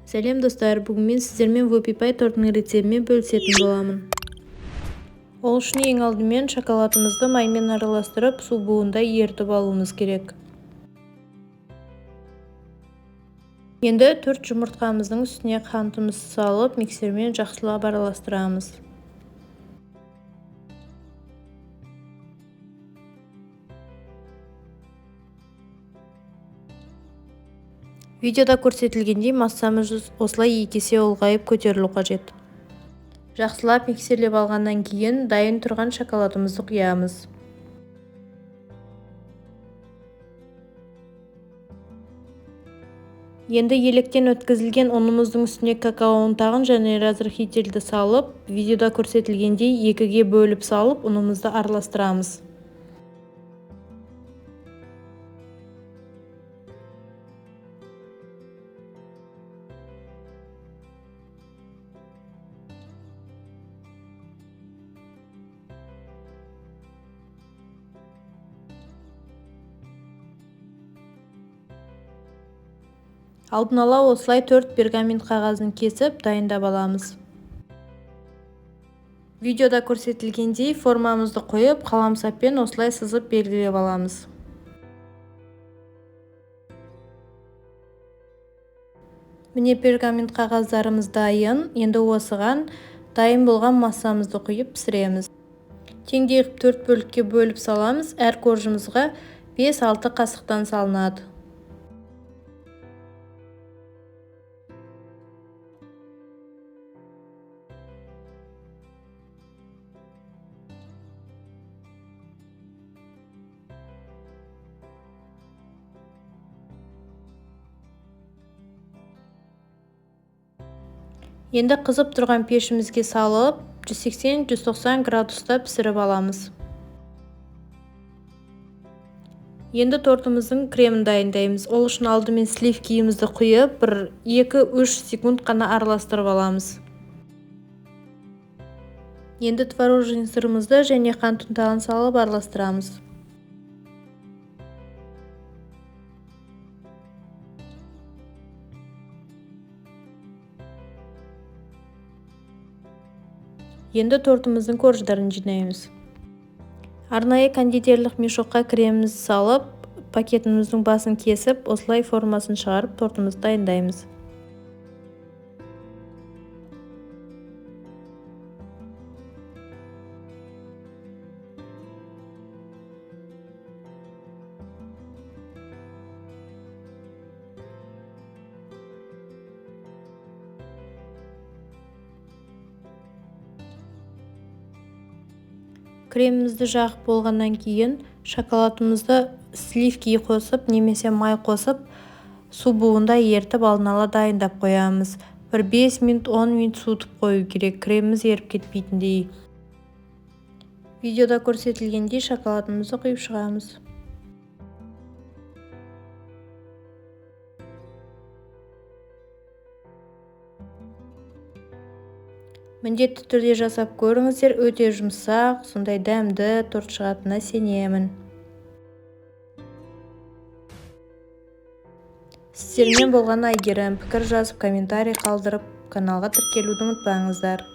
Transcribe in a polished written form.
Сәлем достар, бүгін мен сіздермен вопипай тортының рецептімен бөлісетін боламын. Ол үшін ең алдымен шоколадымызды маймен араластырып, су буында ерітіп алуымыз керек. Енді 4 жұмыртқамыздың үстіне қантымызды салып, миксермен жақсылап араластырамыз. Видеода көрсетілгендей массамыз осылай 2 есе ұлғайып көтерілу қажет. Жақсылап миксерлеп алғаннан кейін дайын тұрған шоколадымызды құямыз. Енді електен өткізілген ұнымыздың үстіне какао ұнтағын және разрыхителді салып, видеода көрсетілгендей 2-ге бөліп салып, ұнымызды араластырамыз. Алдын ала осылай 4 пергамент қағазын кесіп дайындап аламыз. Видеода көрсетілгендей формамызды қойып, қаламсаппен осылай сызып белгілеп аламыз. Міне пергамент қағаздарымыз дайын. Енді осыған дайын болған массамызды құйып пісіреміз. Теңдей 4 бөлікке бөліп саламыз. Әр коржымызға 5-6 қасықтан салынады. Енді қызып тұрған пешімізге салып, 180-190 градуста пісіріп аламыз. Енді тортымыздың кремін дайындаймыз. Ол үшін алдымен сливкиімізді құйып, 2-3 секунд қана араластырып аламыз. Енді творожный сырымызды және қант ұнтағын салып араластырамыз. Енді тортымыздың корждарын жинаймыз. Арнайы кондитерлік мешокқа кремімізді салып, пакетіміздің басын кесіп, осылай формасын шығарып, тортымызды дайындаймыз. Кремімізді жағып болғаннан кейін шоколадымызды сливки қосып немесе май қосып, су буында ертіп алдын ала дайындап қоямыз. 5 минут 10 минут суытып қою керек, креміміз еріп кетпейтіндей. Видеода көрсетілгендей шоколадымызды құйып шығамыз. Міндетті түрде жасап көріңіздер, өте жұмсақ, сондай дәмді торт шығатынына сенемін. Сіздермен болған Айгерім. Пікір жазып, комментарий қалдырып, каналға тіркелуді ұмытпаңыздар.